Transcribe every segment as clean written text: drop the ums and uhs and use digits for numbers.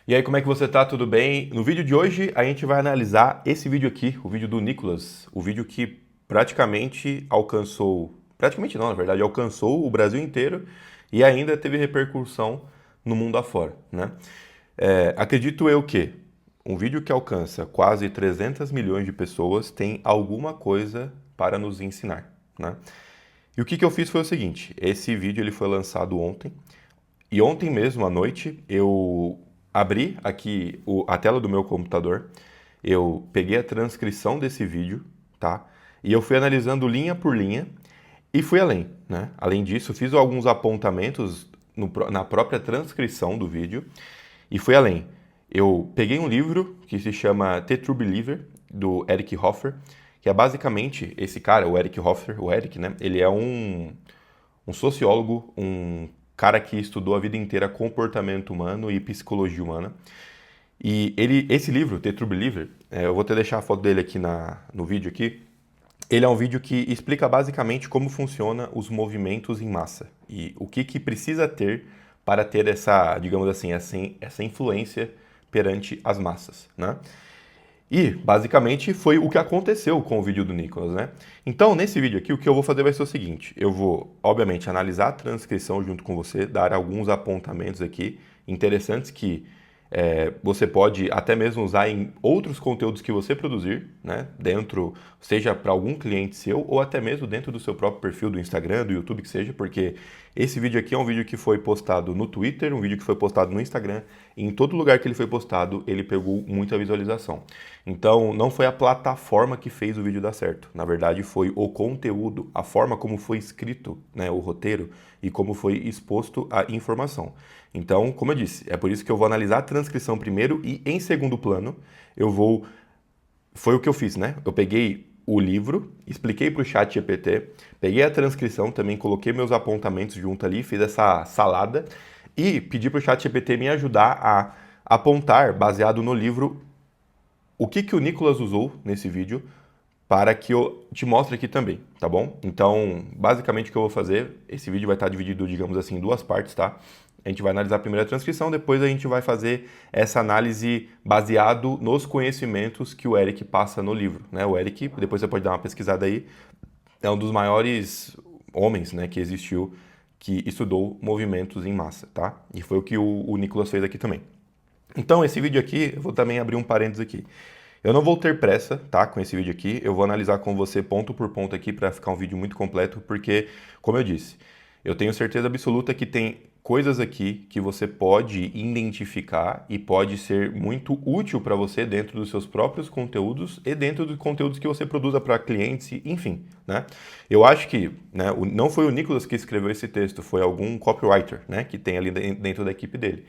E aí, como é que você tá? Tudo bem? No vídeo de hoje, a gente vai analisar esse vídeo aqui, o vídeo do Nicolas, o vídeo que praticamente alcançou, praticamente não, na verdade, alcançou o Brasil inteiro e ainda teve repercussão no mundo afora, né? Acredito eu que um vídeo que alcança quase 300 milhões de pessoas tem alguma coisa para nos ensinar, né? E o que eu fiz foi o seguinte, esse vídeo ele foi lançado ontem, e ontem mesmo à noite eu abri aqui a tela do meu computador, eu peguei a transcrição desse vídeo, tá? E eu fui analisando linha por linha e fui além, né? Além disso, fiz alguns apontamentos na própria transcrição do vídeo e fui além. Eu peguei um livro que se chama The True Believer, do Eric Hoffer, que é basicamente esse cara, o Eric Hoffer, o Eric, né? Ele é um sociólogo, um cara que estudou a vida inteira comportamento humano e psicologia humana. E esse livro, The True Believer, eu vou até deixar a foto dele aqui no vídeo aqui. Ele é um vídeo que explica basicamente como funciona os movimentos em massa e o que precisa ter para ter essa, digamos assim, essa influência perante as massas, né? E, basicamente, foi o que aconteceu com o vídeo do Nicolas, né? Então, nesse vídeo aqui, o que eu vou fazer vai ser o seguinte. Eu vou, obviamente, analisar a transcrição junto com você, dar alguns apontamentos aqui interessantes que você pode até mesmo usar em outros conteúdos que você produzir, né? Dentro, seja para algum cliente seu ou até mesmo dentro do seu próprio perfil do Instagram, do YouTube, que seja, porque esse vídeo aqui é um vídeo que foi postado no Twitter, um vídeo que foi postado no Instagram, e em todo lugar que ele foi postado, ele pegou muita visualização. Então, não foi a plataforma que fez o vídeo dar certo. Na verdade, foi o conteúdo, a forma como foi escrito, né, o roteiro e como foi exposto a informação. Então, como eu disse, é por isso que eu vou analisar a transcrição primeiro e, em segundo plano, eu vou... Foi o que eu fiz, né? Eu peguei o livro, expliquei para o chat GPT, peguei a transcrição também, coloquei meus apontamentos junto ali, fiz essa salada e pedi para o chat GPT me ajudar a apontar, baseado no livro, o que o Nicolas usou nesse vídeo para que eu te mostre aqui também, tá bom? Então, basicamente o que eu vou fazer, esse vídeo vai estar dividido, digamos assim, em duas partes, tá? A gente vai analisar primeiro a transcrição, depois a gente vai fazer essa análise baseado nos conhecimentos que o Eric passa no livro, né? O Eric, depois você pode dar uma pesquisada aí, é um dos maiores homens, né, que existiu, que estudou movimentos em massa, tá? E foi o que o Nicolas fez aqui também. Então, esse vídeo aqui, eu vou também abrir um parênteses aqui. Eu não vou ter pressa, tá, com esse vídeo aqui. Eu vou analisar com você ponto por ponto aqui para ficar um vídeo muito completo, porque, como eu disse, eu tenho certeza absoluta que tem coisas aqui que você pode identificar e pode ser muito útil para você dentro dos seus próprios conteúdos e dentro dos conteúdos que você produza para clientes, enfim, né? Eu acho que, né, não foi o Nicolas que escreveu esse texto, foi algum copywriter, né, que tem ali dentro da equipe dele.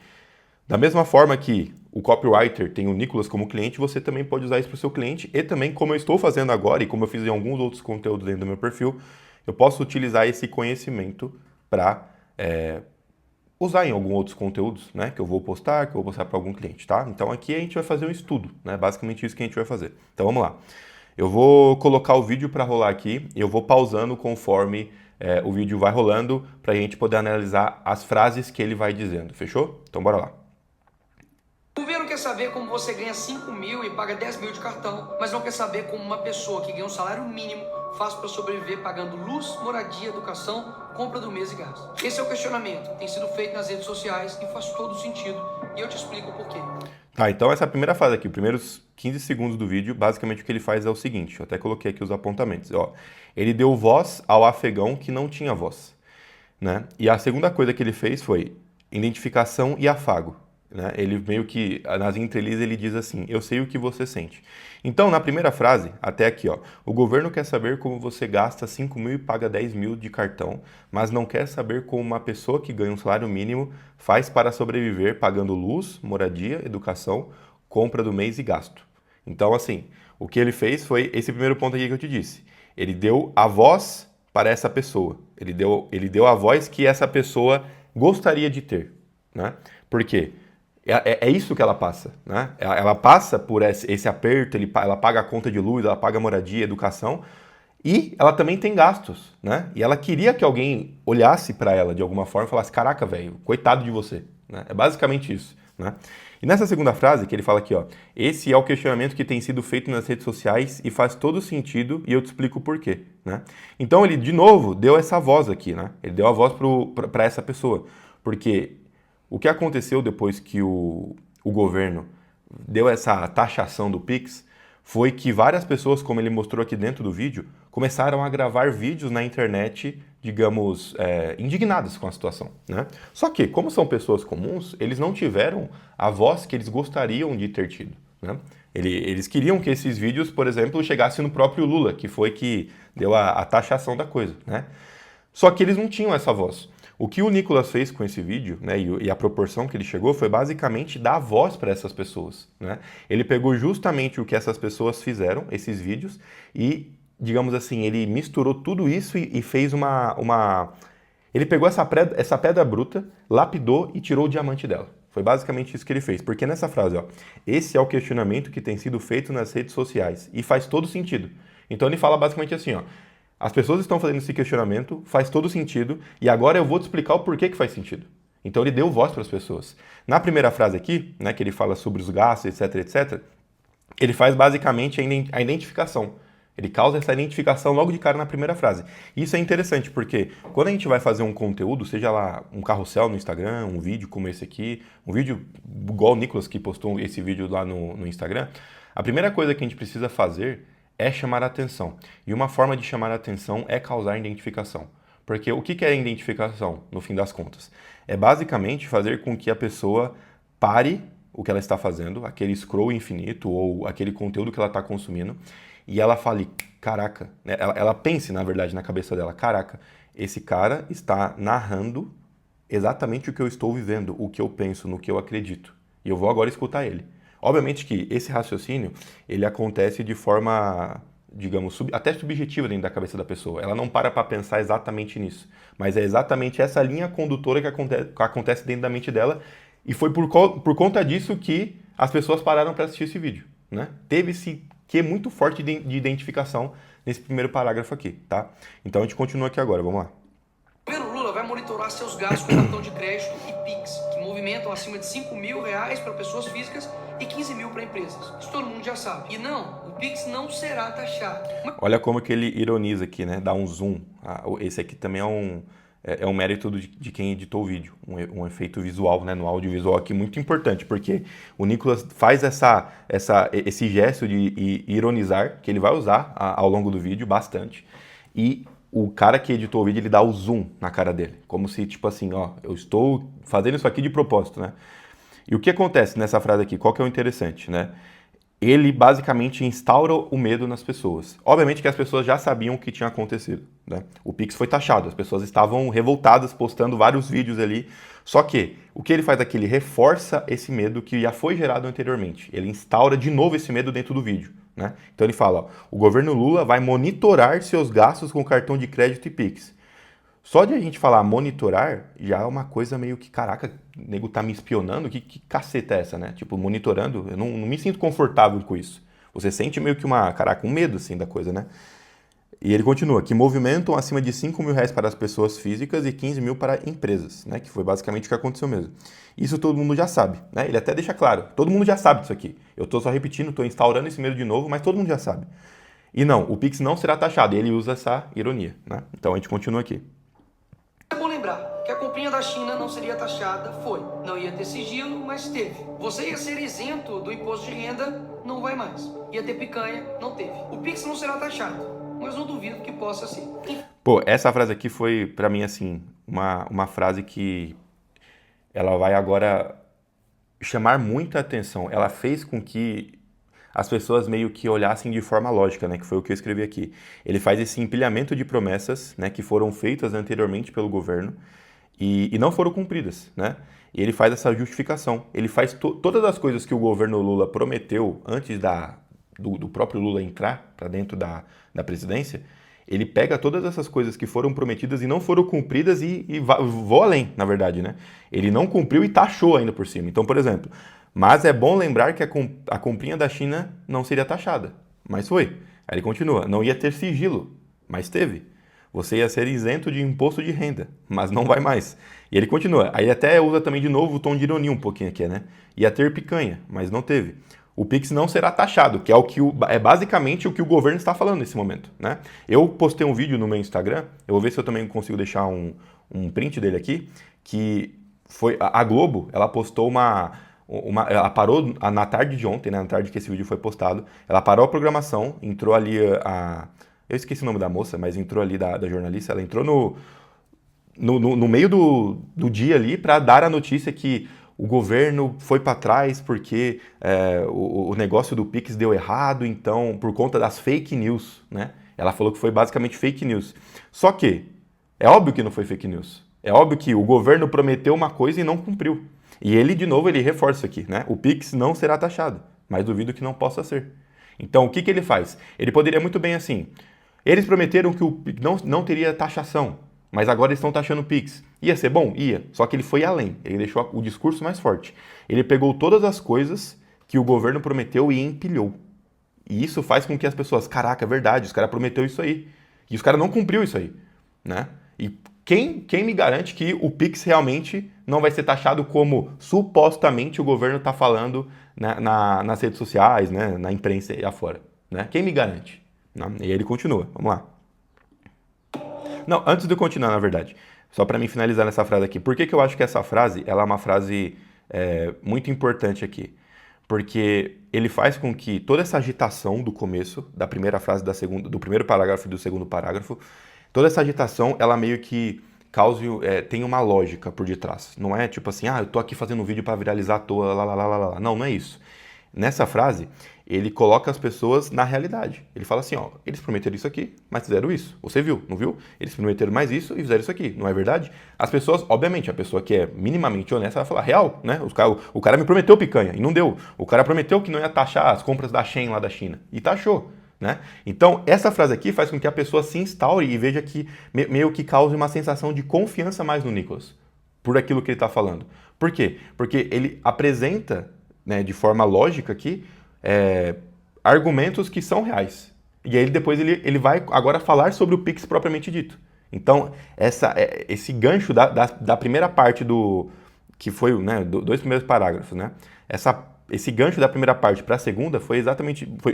Da mesma forma que o copywriter tem o Nicolas como cliente, você também pode usar isso para o seu cliente e também, como eu estou fazendo agora e como eu fiz em alguns outros conteúdos dentro do meu perfil, eu posso utilizar esse conhecimento para usar em alguns outros conteúdos, né, que eu vou postar para algum cliente, tá? Então aqui a gente vai fazer um estudo, né, basicamente isso que a gente vai fazer. Então vamos lá. Eu vou colocar o vídeo para rolar aqui e eu vou pausando conforme o vídeo vai rolando para a gente poder analisar as frases que ele vai dizendo, fechou? Então bora lá. O governo quer saber como você ganha 5 mil e paga 10 mil de cartão, mas não quer saber como uma pessoa que ganha um salário mínimo faz para sobreviver pagando luz, moradia, educação, compra do mês e gás. Esse é o questionamento, tem sido feito nas redes sociais e faz todo sentido, e eu te explico o porquê. Tá, então essa primeira fase aqui, os primeiros 15 segundos do vídeo, basicamente o que ele faz é o seguinte, eu até coloquei aqui os apontamentos, ó. Ele deu voz ao afegão que não tinha voz, né? E a segunda coisa que ele fez foi identificação e afago, né? Ele meio que, nas entrelinhas, ele diz assim, eu sei o que você sente. Então, na primeira frase, até aqui, ó, o governo quer saber como você gasta 5 mil e paga 10 mil de cartão, mas não quer saber como uma pessoa que ganha um salário mínimo faz para sobreviver pagando luz, moradia, educação, compra do mês e gasto. Então, assim, o que ele fez foi esse primeiro ponto aqui que eu te disse. Ele deu a voz para essa pessoa. Ele deu a voz que essa pessoa gostaria de ter, né? Por quê? É isso que ela passa, né? Ela passa por esse aperto, ela paga a conta de luz, ela paga moradia, educação, e ela também tem gastos, né? E ela queria que alguém olhasse para ela de alguma forma e falasse, caraca, velho, coitado de você, né? É basicamente isso, né? E nessa segunda frase, que ele fala aqui, ó, esse é o questionamento que tem sido feito nas redes sociais e faz todo sentido e eu te explico o porquê, né? Então ele, de novo, deu essa voz aqui, né? Ele deu a voz para essa pessoa, porque o que aconteceu depois que o governo deu essa taxação do Pix foi que várias pessoas, como ele mostrou aqui dentro do vídeo, começaram a gravar vídeos na internet, digamos, indignadas com a situação, né? Só que, como são pessoas comuns, eles não tiveram a voz que eles gostariam de ter tido, né? Eles queriam que esses vídeos, por exemplo, chegassem no próprio Lula, que foi que deu a taxação da coisa, né? Só que eles não tinham essa voz. O que o Nicolas fez com esse vídeo, né, e a proporção que ele chegou, foi basicamente dar voz para essas pessoas, né? Ele pegou justamente o que essas pessoas fizeram, esses vídeos, e, digamos assim, ele misturou tudo isso e fez Ele pegou essa pedra bruta, lapidou e tirou o diamante dela. Foi basicamente isso que ele fez. Porque nessa frase, ó, esse é o questionamento que tem sido feito nas redes sociais, e faz todo sentido. Então ele fala basicamente assim, ó, as pessoas estão fazendo esse questionamento, faz todo sentido, e agora eu vou te explicar o porquê que faz sentido. Então ele deu voz para as pessoas. Na primeira frase aqui, né, que ele fala sobre os gastos, etc, etc, ele faz basicamente a identificação. Ele causa essa identificação logo de cara na primeira frase. Isso é interessante, porque quando a gente vai fazer um conteúdo, seja lá um carrossel no Instagram, um vídeo como esse aqui, um vídeo igual o Nicolas que postou esse vídeo lá no Instagram, a primeira coisa que a gente precisa fazer é chamar a atenção. E uma forma de chamar a atenção é causar identificação. Porque o que é identificação, no fim das contas? É basicamente fazer com que a pessoa pare o que ela está fazendo, aquele scroll infinito ou aquele conteúdo que ela está consumindo, e ela fale, caraca, né? Ela pense, na verdade, na cabeça dela, caraca, esse cara está narrando exatamente o que eu estou vivendo, o que eu penso, no que eu acredito. E eu vou agora escutar ele. Obviamente que esse raciocínio, ele acontece de forma, digamos, até subjetiva dentro da cabeça da pessoa. Ela não para pensar exatamente nisso. Mas é exatamente essa linha condutora que acontece dentro da mente dela. E foi por conta disso que as pessoas pararam para assistir esse vídeo, né? Teve esse quê muito forte de identificação nesse primeiro parágrafo aqui, tá? Então a gente continua aqui agora, vamos lá. O governo Lula vai monitorar seus gastos com cartão de crédito e Pix, que movimentam acima de R$ 5.000 para pessoas físicas e 15 mil para empresas. Isso todo mundo já sabe. E não, o Pix não será taxado. Olha como que ele ironiza aqui, né? Dá um zoom. Esse aqui também é um mérito de quem editou o vídeo, um efeito visual, né, no audiovisual aqui muito importante, porque o Nicolas faz esse gesto de ironizar, que ele vai usar ao longo do vídeo bastante, e o cara que editou o vídeo, ele dá o zoom na cara dele, como se, tipo assim, ó, eu estou fazendo isso aqui de propósito, né? E o que acontece nessa frase aqui? Qual que é o interessante, né? Ele basicamente instaura o medo nas pessoas. Obviamente que as pessoas já sabiam o que tinha acontecido, né? O Pix foi taxado, as pessoas estavam revoltadas, postando vários vídeos ali. Só que o que ele faz aqui? Ele reforça esse medo que já foi gerado anteriormente. Ele instaura de novo esse medo dentro do vídeo, né? Então ele fala, ó, o governo Lula vai monitorar seus gastos com cartão de crédito e Pix. Só de a gente falar monitorar, já é uma coisa meio que, caraca, o nego tá me espionando, que caceta é essa, né? Tipo, monitorando, eu não me sinto confortável com isso. Você sente meio que um medo, assim, da coisa, né? E ele continua, que movimentam acima de R$ 5.000 para as pessoas físicas e 15 mil para empresas, né? Que foi basicamente o que aconteceu mesmo. Isso todo mundo já sabe, né? Ele até deixa claro, todo mundo já sabe disso aqui. Eu tô só repetindo, tô instaurando esse medo de novo, mas todo mundo já sabe. E não, o Pix não será taxado, e ele usa essa ironia, né? Então a gente continua aqui. É bom lembrar que a comprinha da China não seria taxada, foi. Não ia ter sigilo, mas teve. Você ia ser isento do imposto de renda, não vai mais. Ia ter picanha, não teve. O Pix não será taxado, mas não duvido que possa ser. Pô, essa frase aqui foi, pra mim, assim, uma frase que ela vai agora chamar muita atenção. Ela fez com que as pessoas meio que olhassem de forma lógica, né, que foi o que eu escrevi aqui. Ele faz esse empilhamento de promessas, né, que foram feitas anteriormente pelo governo e não foram cumpridas, né? E ele faz essa justificação. Ele faz todas as coisas que o governo Lula prometeu antes do próprio Lula entrar para dentro da presidência. Ele pega todas essas coisas que foram prometidas e não foram cumpridas e vou além, na verdade, né? Ele não cumpriu e taxou ainda por cima. Então, por exemplo, mas é bom lembrar que a comprinha da China não seria taxada, mas foi. Aí ele continua, não ia ter sigilo, mas teve. você ia ser isento de imposto de renda, mas não vai mais. E ele continua. Aí até usa também de novo o tom de ironia um pouquinho aqui, né? Ia ter picanha, mas não teve. O Pix não será taxado, que é é basicamente o que o governo está falando nesse momento, né? Eu postei um vídeo no meu Instagram, eu vou ver se eu também consigo deixar um print dele aqui, que foi a Globo, ela postou ela parou na tarde de ontem, né, na tarde que esse vídeo foi postado, ela parou a programação, entrou ali eu esqueci o nome da moça, mas entrou ali da jornalista, ela entrou no meio do dia ali para dar a notícia que o governo foi para trás porque o negócio do Pix deu errado, então, por conta das fake news, né? Ela falou que foi basicamente fake news. Só que, é óbvio que não foi fake news. É óbvio que o governo prometeu uma coisa e não cumpriu. E ele, de novo, ele reforça aqui, né? O Pix não será taxado, mas duvido que não possa ser. Então, o que ele faz? Ele poderia muito bem assim, eles prometeram que o Pix não teria taxação, mas agora eles estão taxando o Pix. Ia ser bom? Ia. Só que ele foi além. Ele deixou o discurso mais forte. Ele pegou todas as coisas que o governo prometeu e empilhou. E isso faz com que as pessoas, caraca, é verdade, os caras prometeu isso aí. E os caras não cumpriu isso aí, né? E quem me garante que o Pix realmente não vai ser taxado como supostamente o governo está falando nas redes sociais, né, na imprensa e afora? Né? Quem me garante? Né? E aí ele continua, vamos lá. Não, antes de eu continuar, na verdade, só para mim finalizar nessa frase aqui, por que eu acho que essa frase ela é uma frase muito importante aqui? Porque ele faz com que toda essa agitação do começo, da primeira frase do primeiro parágrafo e do segundo parágrafo, toda essa agitação, ela meio que tem uma lógica por detrás. Não é tipo assim, eu tô aqui fazendo um vídeo para viralizar à toa, lá, lá, lá, lá, lá. Não, não é isso. Nessa frase, ele coloca as pessoas na realidade. Ele fala assim, ó, eles prometeram isso aqui, mas fizeram isso. Você viu, não viu? Eles prometeram mais isso e fizeram isso aqui. Não é verdade? As pessoas, obviamente, a pessoa que é minimamente honesta vai falar, real, né? O cara me prometeu picanha e não deu. O cara prometeu que não ia taxar as compras da Shein lá da China. E taxou. Né? Então, essa frase aqui faz com que a pessoa se instaure e veja que meio que cause uma sensação de confiança mais no Nicolas, por aquilo que ele está falando. Por quê? Porque ele apresenta, né, de forma lógica aqui, argumentos que são reais. E aí depois ele vai agora falar sobre o Pix propriamente dito. Então, esse gancho da primeira parte que foi, né, dois primeiros parágrafos, né? Esse gancho da primeira parte para a segunda foi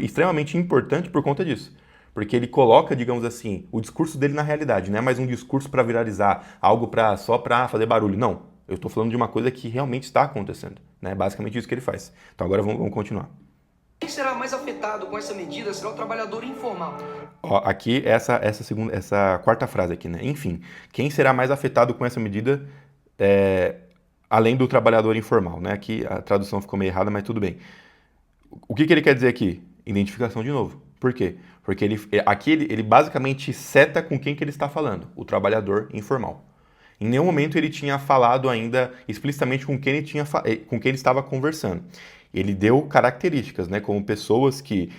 extremamente importante por conta disso. Porque ele coloca, digamos assim, o discurso dele na realidade. Não é mais um discurso para viralizar, algo só para fazer barulho. Não. Eu estou falando de uma coisa que realmente está acontecendo. Né? Basicamente isso que ele faz. Então agora vamos continuar. Quem será mais afetado com essa medida será o trabalhador informal. Ó, aqui, essa quarta frase aqui, né? Enfim, quem será mais afetado com essa medida além do trabalhador informal, né? Aqui a tradução ficou meio errada, mas tudo bem. O que ele quer dizer aqui? Identificação de novo. Por quê? Porque aqui ele basicamente seta com quem que ele está falando, o trabalhador informal. Em nenhum momento ele tinha falado ainda explicitamente com quem ele estava conversando. Ele deu características, né, como pessoas que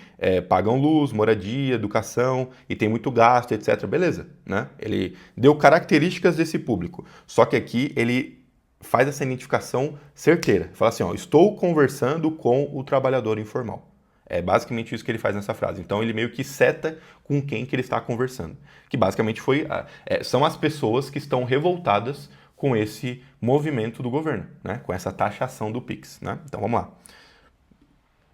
pagam luz, moradia, educação e tem muito gasto, etc. Beleza, né? Ele deu características desse público. Só que aqui ele faz essa identificação certeira. Fala assim, ó, estou conversando com o trabalhador informal. É basicamente isso que ele faz nessa frase. Então ele meio que seta com quem que ele está conversando. Que basicamente são as pessoas que estão revoltadas com esse movimento do governo, né? Com essa taxação do Pix, né? Então vamos lá.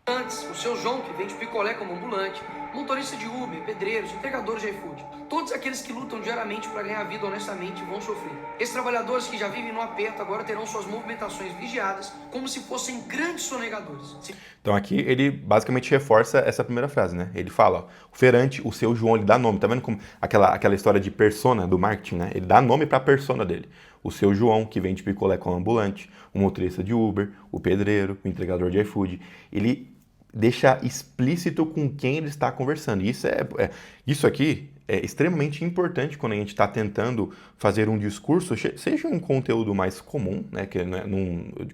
Antes, o seu João, que vende picolé como ambulante, motorista de Uber, pedreiros, entregadores de iFood. Todos aqueles que lutam diariamente para ganhar vida honestamente vão sofrer. Esses trabalhadores que já vivem no aperto agora terão suas movimentações vigiadas como se fossem grandes sonegadores. Então aqui ele basicamente reforça essa primeira frase, né? Ele fala, ó, o feirante, o seu João, ele dá nome. Tá vendo como aquela história de persona do marketing, né? Ele dá nome para a persona dele. O seu João, que vende picolé como ambulante, o motorista de Uber, o pedreiro, o entregador de iFood. Ele deixa explícito com quem ele está conversando. E isso aqui é extremamente importante quando a gente está tentando fazer um discurso, seja um conteúdo mais comum, né? Que, né,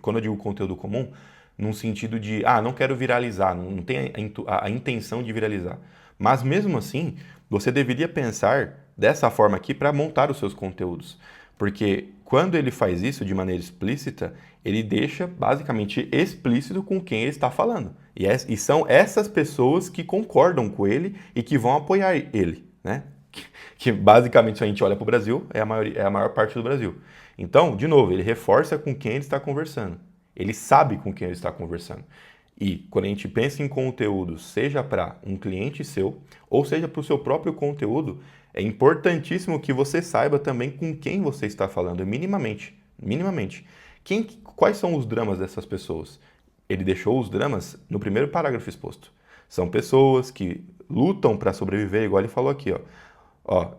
quando eu digo conteúdo comum, num sentido de, não quero viralizar, não tem a intenção de viralizar. Mas mesmo assim, você deveria pensar dessa forma aqui para montar os seus conteúdos. Porque quando ele faz isso de maneira explícita, ele deixa basicamente explícito com quem ele está falando. E são essas pessoas que concordam com ele e que vão apoiar ele, né? que basicamente, se a gente olha para o Brasil, é a maior parte do Brasil. Então, de novo, ele reforça com quem ele está conversando. Ele sabe com quem ele está conversando. E quando a gente pensa em conteúdo, seja para um cliente seu, ou seja para o seu próprio conteúdo, é importantíssimo que você saiba também com quem você está falando, minimamente. Minimamente. Quais são os dramas dessas pessoas? Ele deixou os dramas no primeiro parágrafo exposto. São pessoas que lutam para sobreviver, igual ele falou aqui, ó,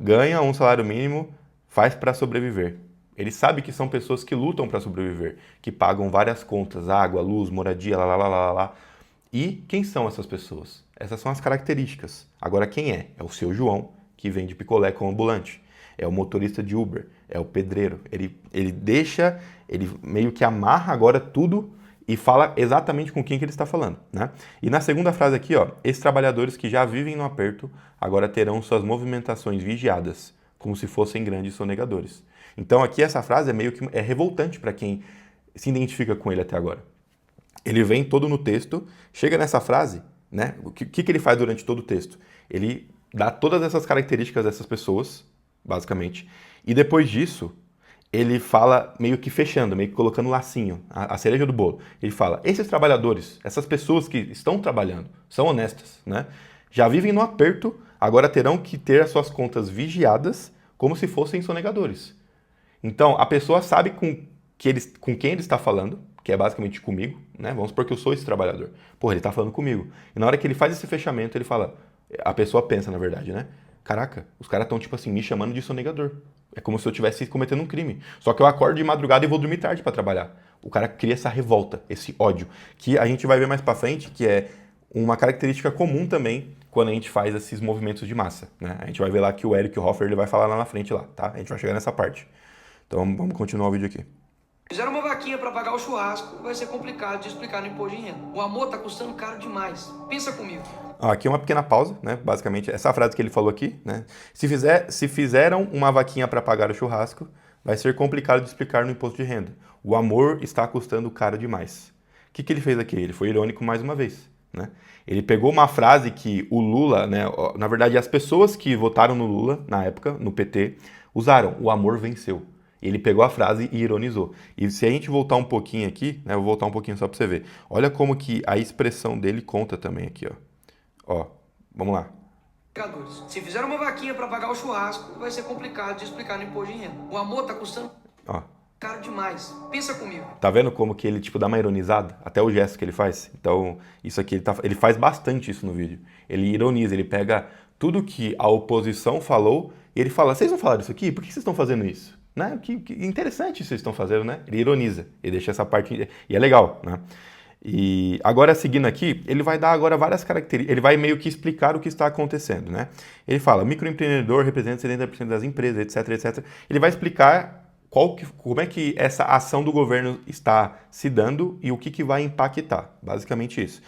ganha um salário mínimo, faz para sobreviver. Ele sabe que são pessoas que lutam para sobreviver, que pagam várias contas, água, luz, moradia, lá. E quem são essas pessoas? Essas são as características. Agora quem é? É o seu João, que vende picolé com ambulante. É o motorista de Uber, é o pedreiro. Ele meio que amarra agora tudo e fala exatamente com quem que ele está falando, né? E na segunda frase aqui, ó, esses trabalhadores que já vivem no aperto agora terão suas movimentações vigiadas, como se fossem grandes sonegadores. Então aqui essa frase é meio que revoltante para quem se identifica com ele até agora. Ele vem todo no texto, chega nessa frase, né? O que ele faz durante todo o texto? Ele dá todas essas características dessas pessoas, basicamente, e depois disso ele fala meio que fechando, meio que colocando um lacinho, a cereja do bolo. Ele fala, esses trabalhadores, essas pessoas que estão trabalhando, são honestas, né? Já vivem no aperto, agora terão que ter as suas contas vigiadas como se fossem sonegadores. Então, a pessoa sabe com quem ele está falando, que é basicamente comigo, né? Vamos supor que eu sou esse trabalhador. Porra, ele está falando comigo. E na hora que ele faz esse fechamento, ele fala, a pessoa pensa, na verdade, né? Caraca, os caras estão, tipo assim, me chamando de sonegador. É como se eu estivesse cometendo um crime. Só que eu acordo de madrugada e vou dormir tarde para trabalhar. O cara cria essa revolta, esse ódio, que a gente vai ver mais para frente, que é uma característica comum também quando a gente faz esses movimentos de massa, né? A gente vai ver lá que o Eric Hoffer ele vai falar lá na frente lá, tá? A gente vai chegar nessa parte. Então vamos continuar o vídeo aqui. Fizeram uma vaquinha para pagar o churrasco, vai ser complicado de explicar no imposto de renda. O amor tá custando caro demais. Pensa comigo. Aqui uma pequena pausa, né? Basicamente, essa frase que ele falou aqui, né? Se fizeram uma vaquinha para pagar o churrasco, vai ser complicado de explicar no imposto de renda. O amor está custando caro demais. O que ele fez aqui? Ele foi irônico mais uma vez, né? Ele pegou uma frase que o Lula, né? Na verdade, as pessoas que votaram no Lula, na época, no PT, usaram. O amor venceu. Ele pegou a frase e ironizou. E se a gente voltar um pouquinho aqui, né? Eu vou voltar um pouquinho só para você ver. Olha como que a expressão dele conta também aqui, ó. Ó, vamos lá. Se fizeram uma vaquinha para pagar o churrasco, vai ser complicado de explicar no imposto de renda. O amor tá custando caro demais. Pensa comigo. Tá vendo como que ele, tipo, dá uma ironizada? Até o gesto que ele faz. Então, isso aqui, ele faz bastante isso no vídeo. Ele ironiza, ele pega tudo que a oposição falou e ele fala, vocês não falaram isso aqui? Por que vocês estão fazendo isso? Né? Que interessante isso que vocês estão fazendo, né? Ele ironiza, ele deixa essa parte... E é legal, né? E agora, seguindo aqui, ele vai dar agora várias características, ele vai meio que explicar o que está acontecendo, né? Ele fala, microempreendedor representa 70% das empresas, etc. Ele vai explicar como é que essa ação do governo está se dando e o que vai impactar, basicamente isso.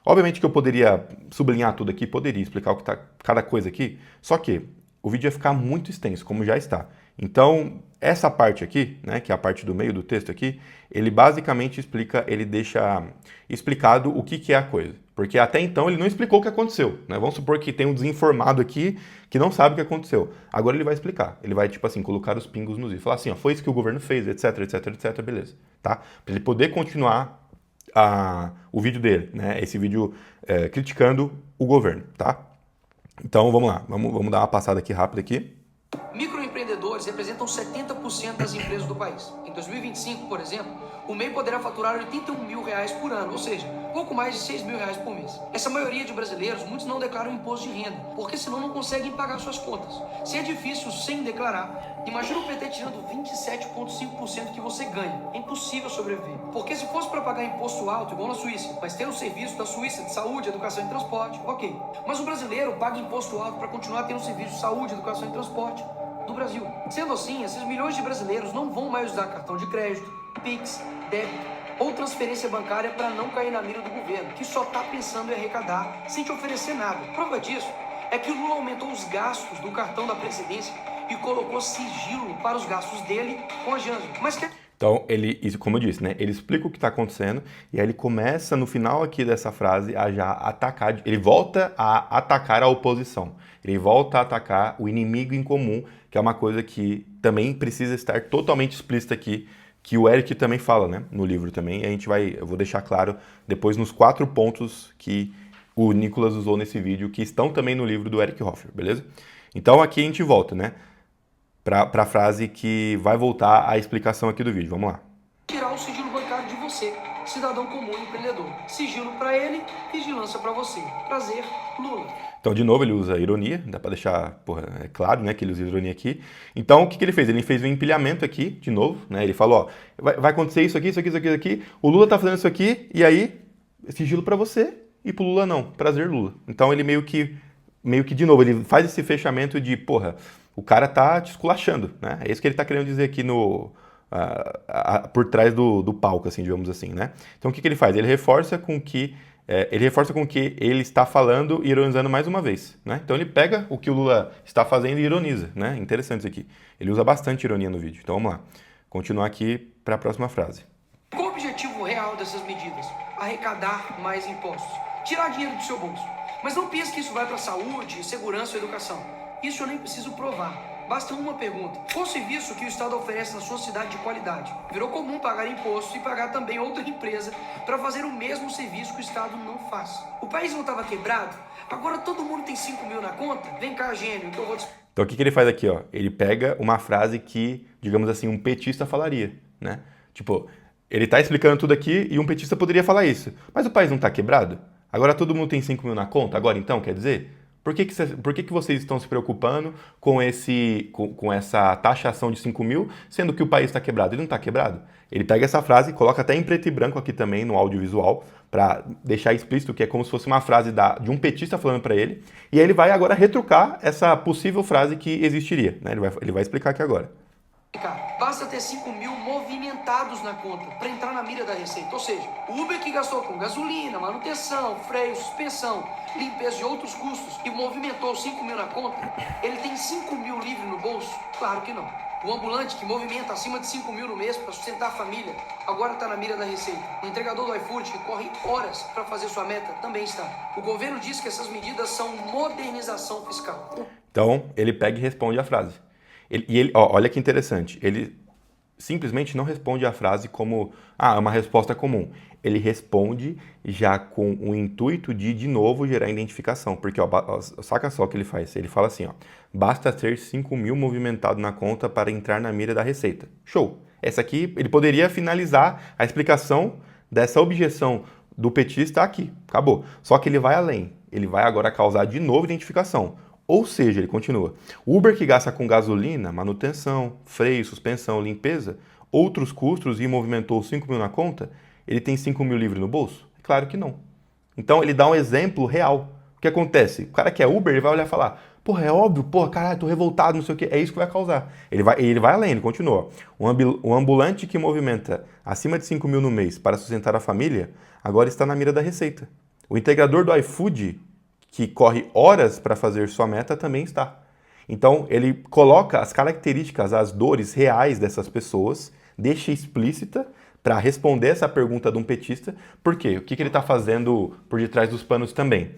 Obviamente que eu poderia sublinhar tudo aqui, poderia explicar o que está cada coisa aqui, só que o vídeo ia ficar muito extenso, como já está. Então, essa parte aqui, né, que é a parte do meio do texto aqui, ele basicamente explica, ele deixa explicado o que é a coisa. Porque até então ele não explicou o que aconteceu, né? Vamos supor que tem um desinformado aqui que não sabe o que aconteceu. Agora ele vai explicar. Ele vai, tipo assim, colocar os pingos nos is. Falar assim, ó, foi isso que o governo fez, etc, beleza. Tá? Para ele poder continuar o vídeo dele, né? Esse vídeo criticando o governo, tá? Então, vamos lá. Vamos dar uma passada aqui rápida aqui. Microempreendedores representam 70% das empresas do país. Em 2025, por exemplo, o MEI poderá faturar R$81 mil por ano, ou seja, pouco mais de R$6 mil por mês. Essa maioria de brasileiros, muitos não declaram imposto de renda, porque senão não conseguem pagar suas contas. Se é difícil sem declarar, imagina o PT tirando 27,5% que você ganha. É impossível sobreviver. Porque se fosse para pagar imposto alto, igual na Suíça, mas ter o serviço da Suíça de saúde, educação e transporte, ok. Mas o brasileiro paga imposto alto para continuar tendo serviço de saúde, educação e transporte do Brasil. Sendo assim, esses milhões de brasileiros não vão mais usar cartão de crédito, Pix, débito ou transferência bancária para não cair na mira do governo, que só está pensando em arrecadar sem te oferecer nada. Prova disso é que o Lula aumentou os gastos do cartão da presidência e colocou sigilo para os gastos dele com a Janja. Então, isso, como eu disse, né? Ele explica o que está acontecendo e aí ele começa, no final aqui dessa frase, a já atacar, ele volta a atacar a oposição. Ele volta a atacar o inimigo em comum, que é uma coisa que também precisa estar totalmente explícita aqui, que o Eric também fala, né? No livro também. E eu vou deixar claro depois nos 4 pontos que o Nicholas usou nesse vídeo, que estão também no livro do Eric Hoffer, beleza? Então aqui a gente volta, né? Para a frase que vai voltar à explicação aqui do vídeo. Vamos lá. Tirar o sigilo bancário de você, cidadão comum e empreendedor. Sigilo para ele, vigilância para você. Prazer, Lula. Então, de novo, ele usa ironia, dá para deixar, é claro, né, que ele usa ironia aqui. Então, o que ele fez? Ele fez um empilhamento aqui, de novo, né? Ele falou, ó, vai acontecer isso aqui, isso aqui, isso aqui, isso aqui. O Lula tá fazendo isso aqui, e aí, sigilo para você, e pro Lula não. Prazer, Lula. Então, ele meio que, de novo, ele faz esse fechamento de, o cara tá te esculachando, né? É isso que ele tá querendo dizer aqui por trás do palco, assim, digamos assim, né? Então, o que ele faz? Ele reforça com que ele está falando e ironizando mais uma vez, né? Então, ele pega o que o Lula está fazendo e ironiza, né? Interessante isso aqui. Ele usa bastante ironia no vídeo. Então, vamos lá. Continuar aqui para a próxima frase. Qual o objetivo real dessas medidas? Arrecadar mais impostos. Tirar dinheiro do seu bolso. Mas não pense que isso vai para saúde, segurança ou educação. Isso eu nem preciso provar. Basta uma pergunta. Qual serviço que o Estado oferece na sua cidade de qualidade? Virou comum pagar imposto e pagar também outra empresa para fazer o mesmo serviço que o Estado não faz. O país não estava quebrado? Agora todo mundo tem 5 mil na conta? Vem cá, gênio, que eu vou... Então, o que ele faz aqui, ó? Ele pega uma frase que, digamos assim, um petista falaria, né? Tipo, ele tá explicando tudo aqui e um petista poderia falar isso. Mas o país não tá quebrado? Agora todo mundo tem 5 mil na conta? Agora então, quer dizer... Por que vocês estão se preocupando com essa taxação de 5 mil, sendo que o país está quebrado? Ele não está quebrado? Ele pega essa frase, coloca até em preto e branco aqui também no audiovisual, para deixar explícito que é como se fosse uma frase de um petista falando para ele, e aí ele vai agora retrucar essa possível frase que existiria, né? Ele vai explicar aqui agora. Basta ter 5 mil movimentados na conta para entrar na mira da receita. Ou seja, o Uber que gastou com gasolina, manutenção, freio, suspensão, limpeza e outros custos e movimentou 5 mil na conta, ele tem 5 mil livre no bolso? Claro que não. O ambulante que movimenta acima de 5 mil no mês para sustentar a família, agora está na mira da receita. O entregador do iFood que corre horas para fazer sua meta, também está. O governo diz que essas medidas são modernização fiscal. Então, ele pega e responde a frase. Olha que interessante, ele simplesmente não responde a frase como, é uma resposta comum. Ele responde já com o intuito de novo, gerar identificação. Porque, saca só o que ele faz. Ele fala assim, basta ter 5 mil movimentado na conta para entrar na mira da receita. Show! Essa aqui, ele poderia finalizar a explicação dessa objeção do petista aqui. Acabou. Só que ele vai além. Ele vai agora causar de novo identificação. Ou seja, ele continua, Uber que gasta com gasolina, manutenção, freio, suspensão, limpeza, outros custos e movimentou 5 mil na conta, ele tem 5 mil livre no bolso? Claro que não. Então ele dá um exemplo real. O que acontece? O cara que é Uber, ele vai olhar e falar, é óbvio, caralho, tô revoltado, não sei o que, é isso que vai causar. Ele vai além, ele continua. Um ambulante que movimenta acima de 5 mil no mês para sustentar a família, agora está na mira da receita. O integrador do iFood, que corre horas para fazer sua meta, também está. Então, ele coloca as características, as dores reais dessas pessoas, deixa explícita para responder essa pergunta de um petista. Por quê? O que ele está fazendo por detrás dos panos também?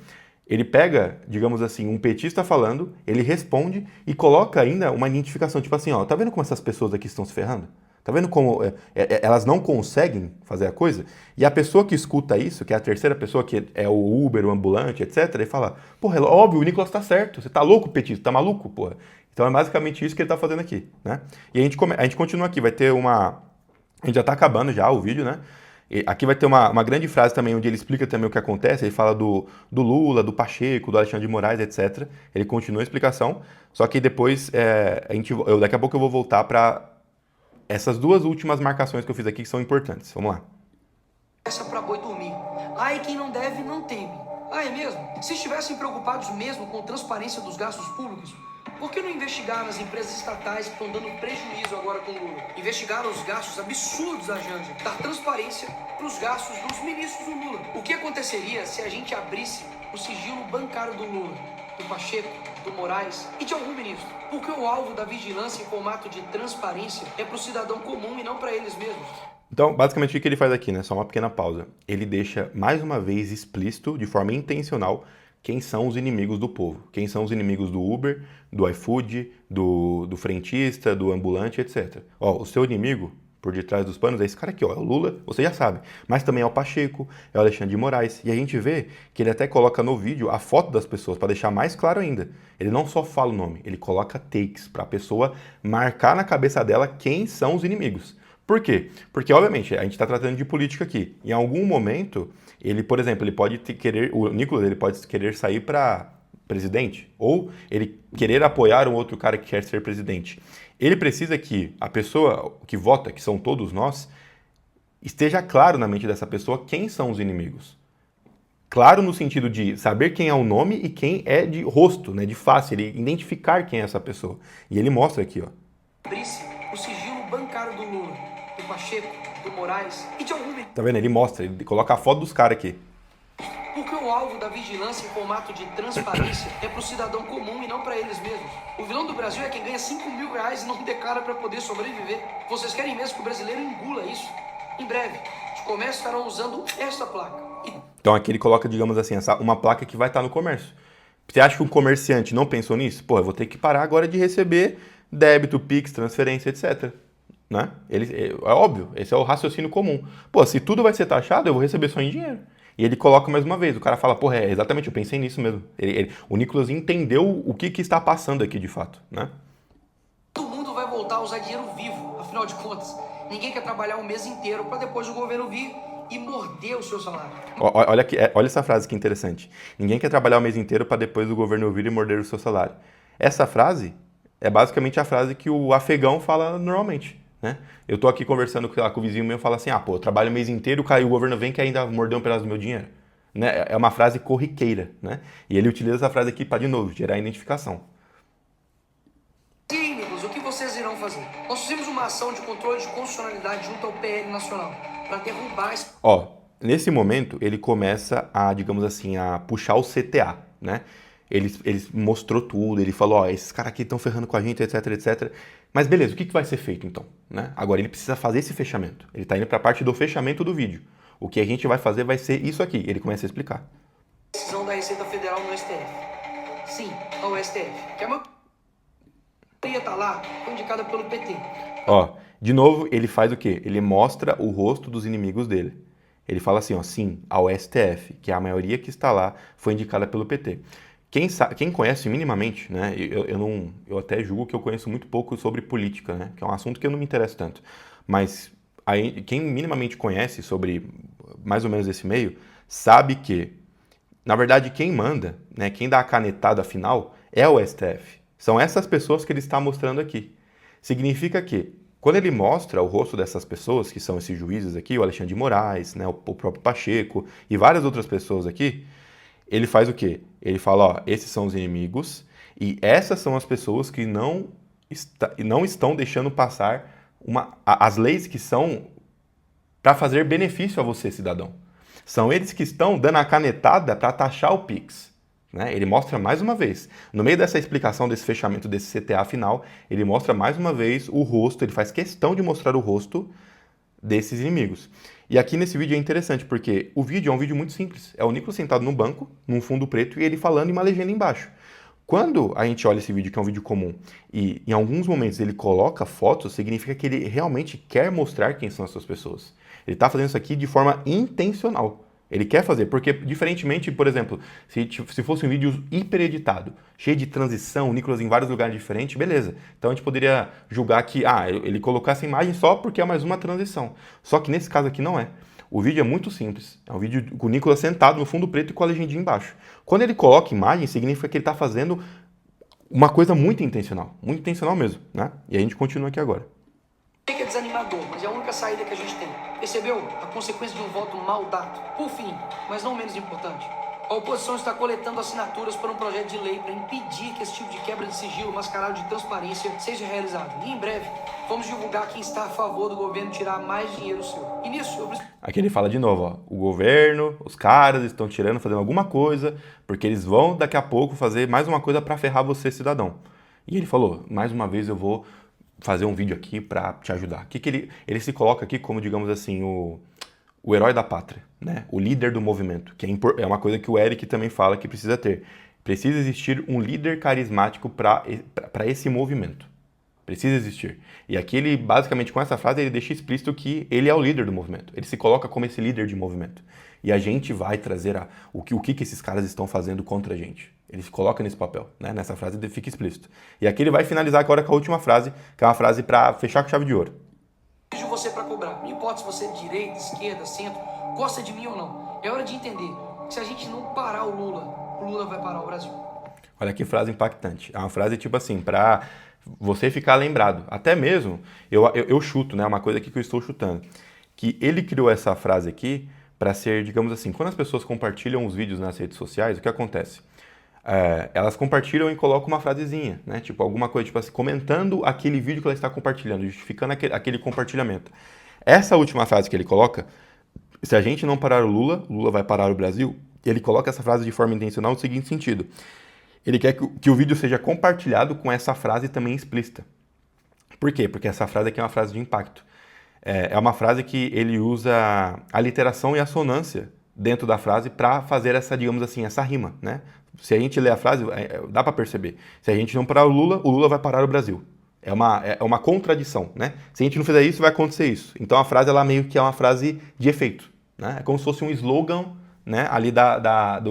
Ele pega, digamos assim, um petista falando, ele responde e coloca ainda uma identificação, tipo assim, tá vendo como essas pessoas aqui estão se ferrando? Tá vendo como elas não conseguem fazer a coisa? E a pessoa que escuta isso, que é a terceira pessoa, que é o Uber, o ambulante, etc., ele fala, é óbvio, o Nicholas tá certo, você tá louco, petista, tá maluco, porra. Então é basicamente isso que ele tá fazendo aqui, né? E a gente continua aqui, vai ter a gente já tá acabando já o vídeo, né? E aqui vai ter uma grande frase também, onde ele explica também o que acontece, ele fala do Lula, do Pacheco, do Alexandre de Moraes, etc. Ele continua a explicação, só que depois, daqui a pouco eu vou voltar para essas duas últimas marcações que eu fiz aqui que são importantes. Vamos lá. Essa pra boi dormir. Ai, quem não deve não teme. É mesmo? Se estivessem preocupados mesmo com transparência dos gastos públicos, por que não investigaram as empresas estatais que estão dando prejuízo agora com o Lula? Investigaram os gastos absurdos da Janja. Dar transparência para os gastos dos ministros do Lula. O que aconteceria se a gente abrisse o sigilo bancário do Lula? do Pacheco, do Moraes e de algum ministro. Porque o alvo da vigilância em formato de transparência é para o cidadão comum e não para eles mesmos. Então, basicamente, o que ele faz aqui, né? Só uma pequena pausa. Ele deixa, mais uma vez, explícito, de forma intencional, quem são os inimigos do povo. Quem são os inimigos do Uber, do iFood, do frentista, do ambulante, etc. Ó, o seu inimigo, por detrás dos panos, é esse cara aqui, ó. É o Lula, você já sabe. Mas também é o Pacheco, é o Alexandre de Moraes. E a gente vê que ele até coloca no vídeo a foto das pessoas, para deixar mais claro ainda. Ele não só fala o nome, ele coloca takes, para a pessoa marcar na cabeça dela quem são os inimigos. Por quê? Porque, obviamente, a gente está tratando de política aqui. Em algum momento, ele, por exemplo, ele pode querer, o Nicolas, ele pode querer sair para presidente, ou ele querer apoiar um outro cara que quer ser presidente. Ele precisa que a pessoa que vota, que são todos nós, esteja claro na mente dessa pessoa quem são os inimigos. Claro no sentido de saber quem é o nome e quem é de rosto, né, de face, ele identificar quem é essa pessoa. E ele mostra aqui, ó. Abrisse o sigilo bancário do Lula, do Pacheco, do Moraes e de algum ministro. Tá vendo? Ele mostra, ele coloca a foto dos caras aqui. Porque o alvo da vigilância em formato de transparência é para o cidadão comum e não para eles mesmos. O vilão do Brasil é quem ganha 5 mil reais e não declara para poder sobreviver. Vocês querem mesmo que o brasileiro engula isso? Em breve, os comércios estarão usando esta placa. Então aqui ele coloca, digamos assim, uma placa que vai estar no comércio. Você acha que um comerciante não pensou nisso? Pô, eu vou ter que parar agora de receber débito, Pix, transferência, etc. Né? É óbvio, esse é o raciocínio comum. Pô, se tudo vai ser taxado, eu vou receber só em dinheiro. E ele coloca mais uma vez, o cara fala, porra, exatamente, eu pensei nisso mesmo. O Nicolas entendeu o que está passando aqui de fato, né? Todo mundo vai voltar a usar dinheiro vivo, afinal de contas. Ninguém quer trabalhar um mês inteiro para depois o governo vir e morder o seu salário. Olha essa frase que interessante. Ninguém quer trabalhar o mês inteiro para depois o governo vir e morder o seu salário. Essa frase é basicamente a frase que o afegão fala normalmente. Né? Eu tô aqui conversando com o vizinho meu e falo assim, pô, eu trabalho o mês inteiro, o governo vem que ainda mordeu um pedaço do meu dinheiro. Né? É uma frase corriqueira, né? E ele utiliza essa frase aqui para, de novo, gerar identificação. E aí, amigos, o que vocês irão fazer? Nós fizemos uma ação de controle de constitucionalidade junto ao PL Nacional para derrubar esse... Ó, nesse momento, ele começa a, digamos assim, a puxar o CTA, né? Ele mostrou tudo, ele falou, ó, esses caras aqui estão ferrando com a gente, etc, etc. Mas beleza, o que vai ser feito então? Né? Agora ele precisa fazer esse fechamento. Ele está indo para a parte do fechamento do vídeo. O que a gente vai fazer vai ser isso aqui. Ele começa a explicar. Decisão da Receita Federal no STF. Sim, ao STF. Que a maioria tá lá, foi indicada pelo PT. Ó, de novo, ele faz o quê? Ele mostra o rosto dos inimigos dele. Ele fala assim, ó, sim, ao STF, que a maioria que está lá foi indicada pelo PT. Quem conhece minimamente, né? Eu até julgo que eu conheço muito pouco sobre política, né? Que é um assunto que eu não me interesso tanto. Mas quem minimamente conhece sobre mais ou menos esse meio, sabe que, na verdade, quem manda, né? Quem dá a canetada final é o STF. São essas pessoas que ele está mostrando aqui. Significa que, quando ele mostra o rosto dessas pessoas, que são esses juízes aqui, o Alexandre de Moraes, né? O próprio Pacheco e várias outras pessoas aqui, ele faz o quê? Ele fala, ó, esses são os inimigos e essas são as pessoas que não estão deixando passar as leis que são para fazer benefício a você, cidadão. São eles que estão dando a canetada para taxar o Pix. Né? Ele mostra mais uma vez, no meio dessa explicação desse fechamento desse CTA final, ele mostra mais uma vez o rosto, ele faz questão de mostrar o rosto desses inimigos. E aqui nesse vídeo é interessante, porque o vídeo é um vídeo muito simples. É o Nicolas sentado no banco, num fundo preto, e ele falando e uma legenda embaixo. Quando a gente olha esse vídeo, que é um vídeo comum, e em alguns momentos ele coloca fotos, significa que ele realmente quer mostrar quem são essas pessoas. Ele está fazendo isso aqui de forma intencional. Ele quer fazer, porque diferentemente, por exemplo, se fosse um vídeo hiper editado, cheio de transição, o Nicolas em vários lugares diferentes, beleza. Então a gente poderia julgar que, ele colocou essa imagem só porque é mais uma transição. Só que nesse caso aqui não é. O vídeo é muito simples. É um vídeo com o Nicolas sentado no fundo preto e com a legendinha embaixo. Quando ele coloca imagem, significa que ele está fazendo uma coisa muito intencional mesmo, né? E a gente continua aqui agora. Que é desanimador, mas é a única saída que a gente tem. Percebeu a consequência de um voto mal dado? Por fim, mas não menos importante, A oposição está coletando assinaturas para um projeto de lei para impedir que esse tipo de quebra de sigilo mascarado de transparência seja realizado. E em breve, vamos divulgar quem está a favor do governo tirar mais dinheiro seu. E nisso, eu preciso... Aqui ele fala de novo, ó, o governo, os caras estão tirando, fazendo alguma coisa, porque eles vão daqui a pouco fazer mais uma coisa para ferrar você, cidadão. E ele falou, mais uma vez eu vou fazer um vídeo aqui para te ajudar. Ele se coloca aqui como, digamos assim, o herói da pátria, né? O líder do movimento, que é uma coisa que o Eric também fala que precisa ter. Precisa existir um líder carismático para esse movimento. Precisa existir. E aqui ele, basicamente, com essa frase, ele deixa explícito que ele é o líder do movimento. Ele se coloca como esse líder de movimento. E a gente vai trazer o que esses caras estão fazendo contra a gente. Ele se coloca nesse papel, né? Nessa frase fica explícito. E aqui ele vai finalizar agora com a última frase, que é uma frase para fechar com chave de ouro. De você para cobrar. Não importa se você é de direita, esquerda, centro, gosta de mim ou não. É hora de entender que se a gente não parar o Lula vai parar o Brasil. Olha que frase impactante. É uma frase tipo assim, para você ficar lembrado. Até mesmo, eu chuto, né? Uma coisa aqui que eu estou chutando. Que ele criou essa frase aqui para ser, digamos assim, quando as pessoas compartilham os vídeos nas redes sociais, o que acontece? Elas compartilham e colocam uma frasezinha, né? Tipo, alguma coisa, tipo assim, comentando aquele vídeo que ela está compartilhando, justificando aquele compartilhamento. Essa última frase que ele coloca, se a gente não parar o Lula vai parar o Brasil, ele coloca essa frase de forma intencional no seguinte sentido. Ele quer que o vídeo seja compartilhado com essa frase também explícita. Por quê? Porque essa frase aqui é uma frase de impacto. É uma frase que ele usa a literação e a sonância dentro da frase para fazer essa, digamos assim, essa rima, né? Se a gente ler a frase, dá para perceber. Se a gente não parar o Lula vai parar o Brasil. É uma contradição, né? Se a gente não fizer isso, vai acontecer isso. Então a frase, ela meio que é uma frase de efeito, né? É como se fosse um slogan, né, ali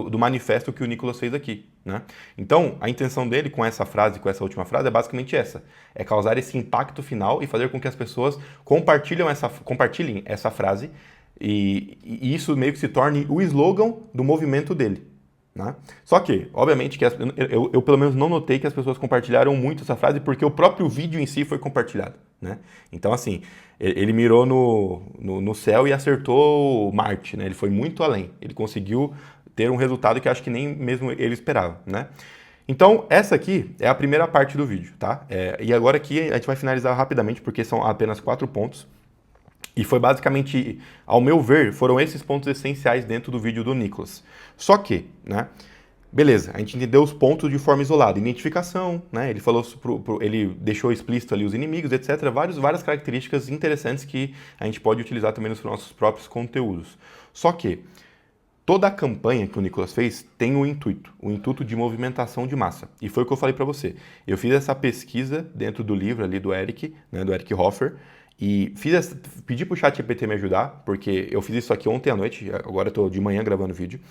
do manifesto que o Nicolas fez aqui, né? Então, a intenção dele com essa frase, com essa última frase, é basicamente essa. É causar esse impacto final e fazer com que as pessoas compartilhem essa frase e isso meio que se torne o slogan do movimento dele, né? Só que, obviamente, que eu pelo menos não notei que as pessoas compartilharam muito essa frase porque o próprio vídeo em si foi compartilhado, né? Então, assim, ele mirou no céu e acertou Marte, né? Ele foi muito além. Ele conseguiu ter um resultado que acho que nem mesmo ele esperava, né? Então, essa aqui é a primeira parte do vídeo, tá? E agora aqui a gente vai finalizar rapidamente porque são apenas 4 pontos. E foi basicamente, ao meu ver, foram esses pontos essenciais dentro do vídeo do Nicolas. Só que, né, beleza, a gente entendeu os pontos de forma isolada. Identificação, né, ele falou, ele deixou explícito ali os inimigos, etc. Várias características interessantes que a gente pode utilizar também nos nossos próprios conteúdos. Só que toda a campanha que o Nicolas fez tem um intuito de movimentação de massa. E foi o que eu falei para você. Eu fiz essa pesquisa dentro do livro ali do Eric, né, do Eric Hoffer, e pedi pro ChatGPT me ajudar, porque eu fiz isso aqui ontem à noite, agora eu tô de manhã gravando o vídeo,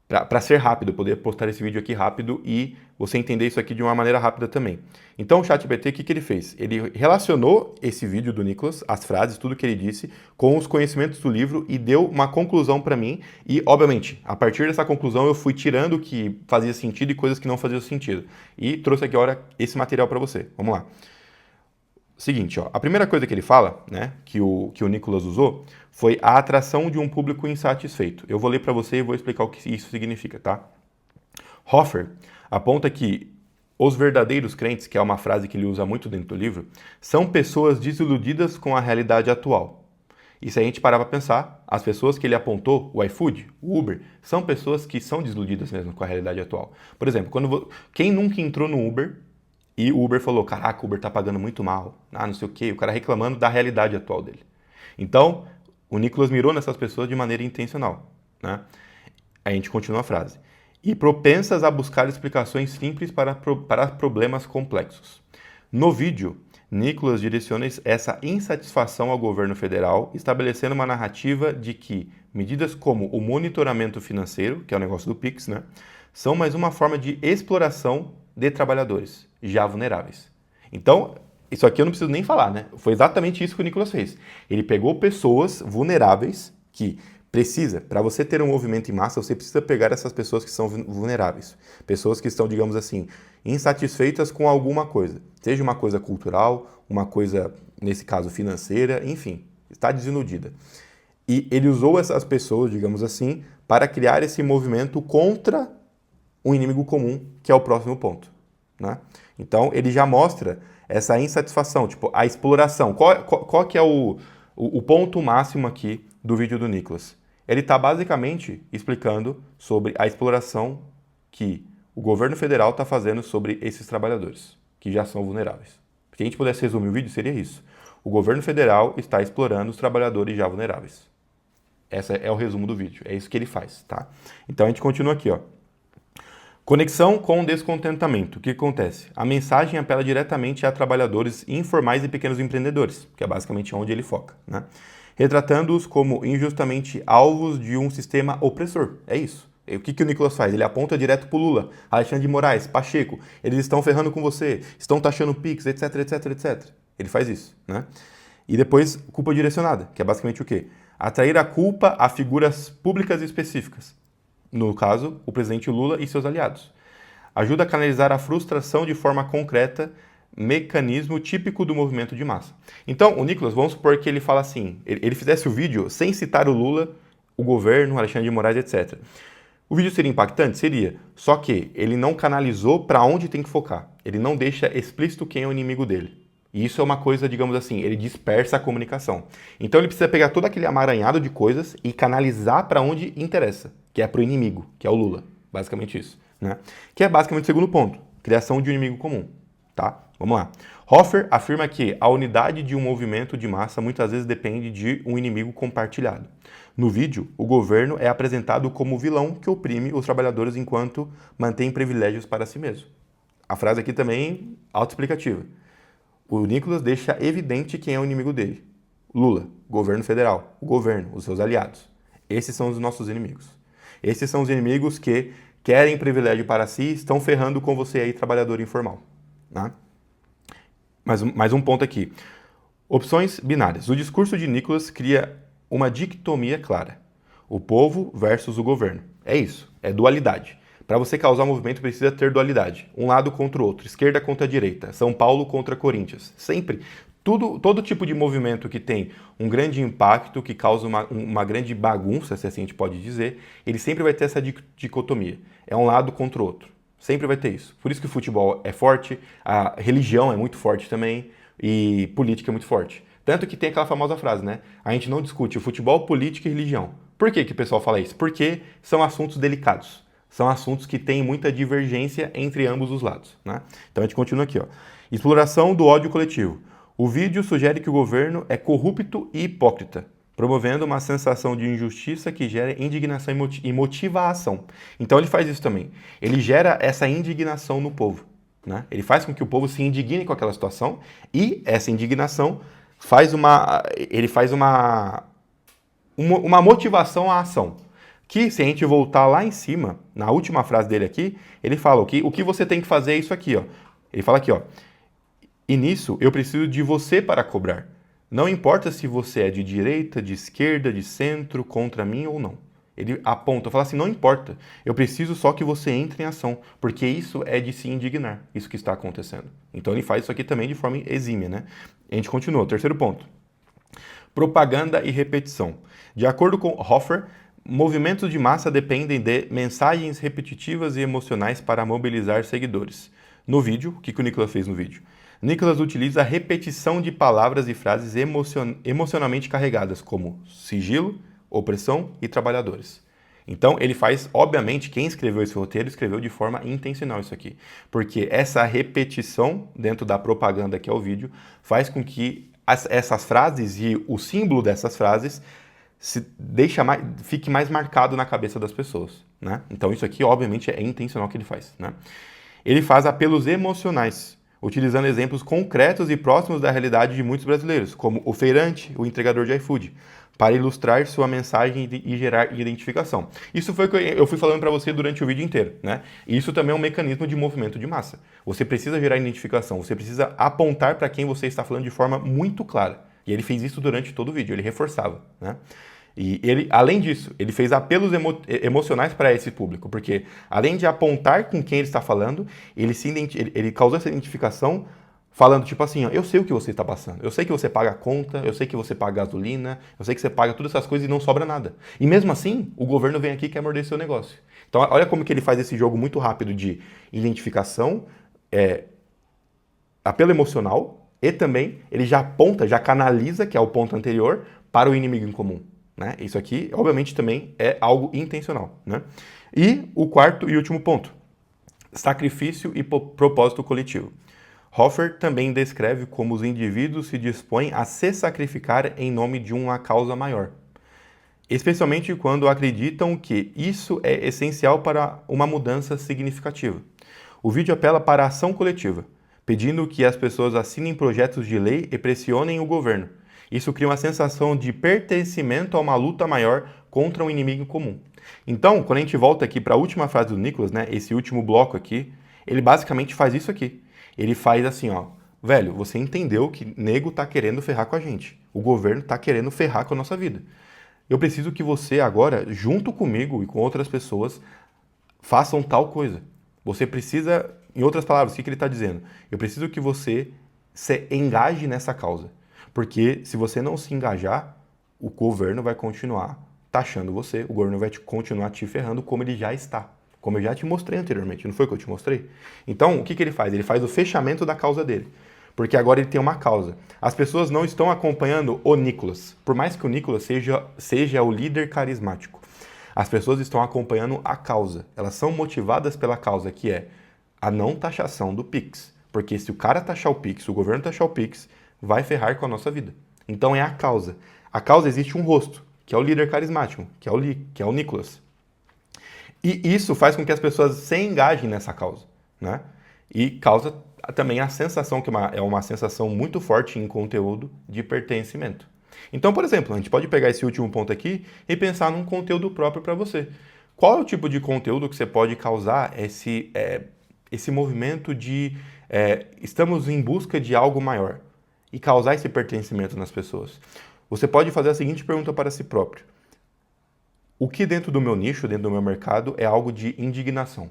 para ser rápido, poder postar esse vídeo aqui rápido e você entender isso aqui de uma maneira rápida também. Então o ChatGPT, o que ele fez? Ele relacionou esse vídeo do Nicolas, as frases, tudo que ele disse, com os conhecimentos do livro e deu uma conclusão para mim e, obviamente, a partir dessa conclusão eu fui tirando o que fazia sentido e coisas que não faziam sentido. E trouxe aqui agora esse material para você. Vamos lá. Seguinte, ó, a primeira coisa que ele fala, né, que o Nicolas usou, foi a atração de um público insatisfeito. Eu vou ler para você e vou explicar o que isso significa, tá? Hoffer aponta que os verdadeiros crentes, que é uma frase que ele usa muito dentro do livro, são pessoas desiludidas com a realidade atual. E se a gente parar para pensar, as pessoas que ele apontou, o iFood, o Uber, são pessoas que são desiludidas mesmo com a realidade atual. Por exemplo, quem nunca entrou no Uber e o Uber falou, caraca, o Uber tá pagando muito mal, não sei o quê, o cara reclamando da realidade atual dele. Então, o Nicolas mirou nessas pessoas de maneira intencional, né? A gente continua a frase. E propensas a buscar explicações simples para problemas complexos. No vídeo, Nicolas direciona essa insatisfação ao governo federal, estabelecendo uma narrativa de que medidas como o monitoramento financeiro, que é o negócio do Pix, né, são mais uma forma de exploração de trabalhadores já vulneráveis. Então, isso aqui eu não preciso nem falar, né? Foi exatamente isso que o Nicolas fez. Ele pegou pessoas vulneráveis que para você ter um movimento em massa, você precisa pegar essas pessoas que são vulneráveis. Pessoas que estão, digamos assim, insatisfeitas com alguma coisa. Seja uma coisa cultural, uma coisa, nesse caso, financeira, enfim, está desiludida. E ele usou essas pessoas, digamos assim, para criar esse movimento contra um inimigo comum, que é o próximo ponto, né? Então, ele já mostra essa insatisfação, tipo, a exploração. Qual que é o ponto máximo aqui do vídeo do Nicolas? Ele está basicamente explicando sobre a exploração que o governo federal está fazendo sobre esses trabalhadores, que já são vulneráveis. Se a gente pudesse resumir o vídeo, seria isso. O governo federal está explorando os trabalhadores já vulneráveis. Esse é o resumo do vídeo, é isso que ele faz, tá? Então a gente continua aqui, ó. Conexão com descontentamento. O que acontece? A mensagem apela diretamente a trabalhadores informais e pequenos empreendedores, que é basicamente onde ele foca, né? Retratando-os como injustamente alvos de um sistema opressor. É isso. E o que o Nicolas faz? Ele aponta direto pro Lula, Alexandre de Moraes, Pacheco. Eles estão ferrando com você, estão taxando Pix, etc, etc, etc. Ele faz isso, né? E depois, culpa direcionada, que é basicamente o quê? Atrair a culpa a figuras públicas específicas. No caso, o presidente Lula e seus aliados. Ajuda a canalizar a frustração de forma concreta, mecanismo típico do movimento de massa. Então, o Nicolas, vamos supor que ele fala assim, ele fizesse o vídeo sem citar o Lula, o governo, Alexandre de Moraes, etc. O vídeo seria impactante? Seria. Só que ele não canalizou para onde tem que focar. Ele não deixa explícito quem é o inimigo dele. E isso é uma coisa, digamos assim, ele dispersa a comunicação. Então ele precisa pegar todo aquele amaranhado de coisas e canalizar para onde interessa, que é para o inimigo, que é o Lula. Basicamente isso, né? Que é basicamente o segundo ponto, criação de um inimigo comum, tá? Vamos lá. Hoffer afirma que a unidade de um movimento de massa muitas vezes depende de um inimigo compartilhado. No vídeo, o governo é apresentado como vilão que oprime os trabalhadores enquanto mantém privilégios para si mesmo. A frase aqui também autoexplicativa. O Nicolas deixa evidente quem é o inimigo dele. Lula, governo federal, o governo, os seus aliados. Esses são os nossos inimigos. Esses são os inimigos que querem privilégio para si, estão ferrando com você aí, trabalhador informal, né? Mais um ponto aqui. Opções binárias. O discurso de Nicolas cria uma dicotomia clara. O povo versus o governo. É isso, é dualidade. Para você causar movimento precisa ter dualidade. Um lado contra o outro, esquerda contra a direita, São Paulo contra Corinthians. Sempre. Todo tipo de movimento que tem um grande impacto, que causa uma grande bagunça, se assim a gente pode dizer, ele sempre vai ter essa dicotomia. É um lado contra o outro. Sempre vai ter isso. Por isso que o futebol é forte, a religião é muito forte também e política é muito forte. Tanto que tem aquela famosa frase, né? A gente não discute o futebol, política e religião. Por que o pessoal fala isso? Porque são assuntos delicados. São assuntos que têm muita divergência entre ambos os lados, né? Então a gente continua aqui, ó. Exploração do ódio coletivo. O vídeo sugere que o governo é corrupto e hipócrita, promovendo uma sensação de injustiça que gera indignação e motiva a ação. Então ele faz isso também. Ele gera essa indignação no povo, né? Ele faz com que o povo se indigne com aquela situação e essa indignação faz uma motivação à ação. Que se a gente voltar lá em cima, na última frase dele aqui, ele fala o que você tem que fazer é isso aqui, ó. Ele fala aqui, ó. E nisso eu preciso de você para cobrar. Não importa se você é de direita, de esquerda, de centro, contra mim ou não. Ele aponta, fala assim, não importa. Eu preciso só que você entre em ação, porque isso é de se indignar, isso que está acontecendo. Então ele faz isso aqui também de forma exímia, né? A gente continua, terceiro ponto. Propaganda e repetição. De acordo com Hoffer, movimentos de massa dependem de mensagens repetitivas e emocionais para mobilizar seguidores. No vídeo, o que o Nicolas fez no vídeo? Nicolas utiliza a repetição de palavras e frases emocionalmente carregadas, como sigilo, opressão e trabalhadores. Então, ele faz, obviamente, quem escreveu esse roteiro escreveu de forma intencional isso aqui. Porque essa repetição dentro da propaganda que é o vídeo faz com que essas frases e o símbolo dessas frases fique mais marcado na cabeça das pessoas, né? Então isso aqui, obviamente, é intencional que ele faz, né? Ele faz apelos emocionais, utilizando exemplos concretos e próximos da realidade de muitos brasileiros, como o feirante, o entregador de iFood, para ilustrar sua mensagem e gerar identificação. Isso foi o que eu fui falando para você durante o vídeo inteiro, né? E isso também é um mecanismo de movimento de massa. Você precisa gerar identificação, você precisa apontar para quem você está falando de forma muito clara. E ele fez isso durante todo o vídeo, ele reforçava, né? E ele, além disso, ele fez apelos emocionais para esse público, porque além de apontar com quem ele está falando, ele causou essa identificação falando tipo assim, ó, eu sei o que você está passando, eu sei que você paga a conta, eu sei que você paga gasolina, eu sei que você paga todas essas coisas e não sobra nada. E mesmo assim, o governo vem aqui e quer morder seu negócio. Então olha como que ele faz esse jogo muito rápido de identificação, apelo emocional, e também ele já aponta, já canaliza, que é o ponto anterior, para o inimigo em comum. Né? Isso aqui, obviamente, também é algo intencional. Né? E o quarto e último ponto, sacrifício e propósito coletivo. Hoffer também descreve como os indivíduos se dispõem a se sacrificar em nome de uma causa maior, especialmente quando acreditam que isso é essencial para uma mudança significativa. O vídeo apela para a ação coletiva, pedindo que as pessoas assinem projetos de lei e pressionem o governo. Isso cria uma sensação de pertencimento a uma luta maior contra um inimigo comum. Então, quando a gente volta aqui para a última frase do Nicholas, né, esse último bloco aqui, ele basicamente faz isso aqui. Ele faz assim, ó, velho, você entendeu que nego tá querendo ferrar com a gente. O governo tá querendo ferrar com a nossa vida. Eu preciso que você agora, junto comigo e com outras pessoas, façam tal coisa. Você precisa, em outras palavras, o que ele está dizendo? Eu preciso que você se engaje nessa causa. Porque se você não se engajar, o governo vai continuar taxando você, o governo vai continuar te ferrando como ele já está. Como eu já te mostrei anteriormente, não foi o que eu te mostrei? Então, o que ele faz? Ele faz o fechamento da causa dele. Porque agora ele tem uma causa. As pessoas não estão acompanhando o Nicholas. Por mais que o Nicholas seja o líder carismático. As pessoas estão acompanhando a causa. Elas são motivadas pela causa, que é a não taxação do Pix. Porque se o cara taxar o Pix, o governo taxar o Pix, vai ferrar com a nossa vida. Então é a causa. A causa existe um rosto, que é o líder carismático, que é o Nicholas. E isso faz com que as pessoas se engajem nessa causa, né? E causa também a sensação, que é uma sensação muito forte em conteúdo de pertencimento. Então, por exemplo, a gente pode pegar esse último ponto aqui e pensar num conteúdo próprio para você. Qual é o tipo de conteúdo que você pode causar esse movimento de estamos em busca de algo maior e causar esse pertencimento nas pessoas? Você pode fazer a seguinte pergunta para si próprio. O que dentro do meu nicho, dentro do meu mercado, é algo de indignação?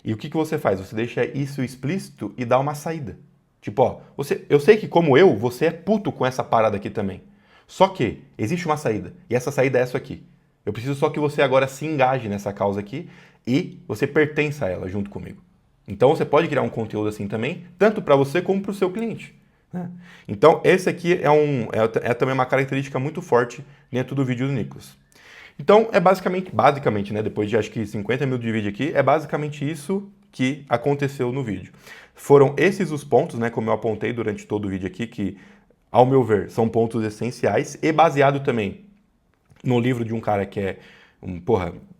E o que você faz? Você deixa isso explícito e dá uma saída. Tipo, ó, eu sei que como você é puto com essa parada aqui também. Só que existe uma saída, e essa saída é essa aqui. Eu preciso só que você agora se engaje nessa causa aqui e você pertença a ela junto comigo. Então você pode criar um conteúdo assim também, tanto para você como para o seu cliente. Né? Então esse aqui é também uma característica muito forte dentro do vídeo do Nicholas. Então é basicamente, né, depois de acho que 50 minutos de vídeo aqui, é basicamente isso que aconteceu no vídeo. Foram esses os pontos, né, como eu apontei durante todo o vídeo aqui, que ao meu ver, são pontos essenciais e baseado também no livro de um cara que é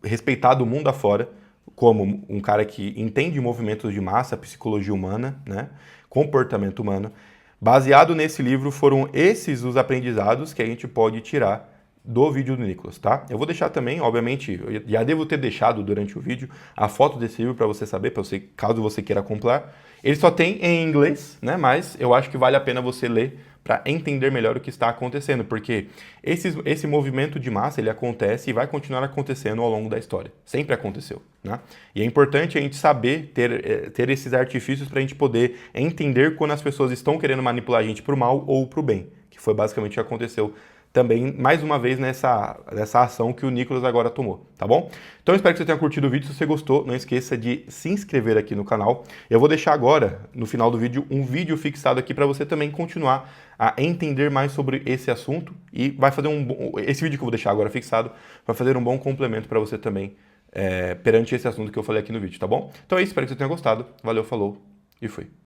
respeitado o mundo afora, como um cara que entende movimentos de massa, psicologia humana, né, comportamento humano. Baseado nesse livro, foram esses os aprendizados que a gente pode tirar do vídeo do Nicholas, tá? Eu vou deixar também, obviamente, eu já devo ter deixado durante o vídeo a foto desse livro para você saber, caso você queira comprar. Ele só tem em inglês, né? Mas eu acho que vale a pena você ler para entender melhor o que está acontecendo, porque esse movimento de massa, ele acontece e vai continuar acontecendo ao longo da história. Sempre aconteceu, né? E é importante a gente saber ter esses artifícios para a gente poder entender quando as pessoas estão querendo manipular a gente para o mal ou para o bem, que foi basicamente o que aconteceu também, mais uma vez, nessa ação que o Nicholas agora tomou, tá bom? Então eu espero que você tenha curtido o vídeo. Se você gostou, não esqueça de se inscrever aqui no canal. Eu vou deixar agora, no final do vídeo, um vídeo fixado aqui para você também continuar a entender mais sobre esse assunto e vai fazer esse vídeo que eu vou deixar agora fixado vai fazer um bom complemento para você também perante esse assunto que eu falei aqui no vídeo, tá bom? Então é isso, espero que você tenha gostado. Valeu, falou e fui.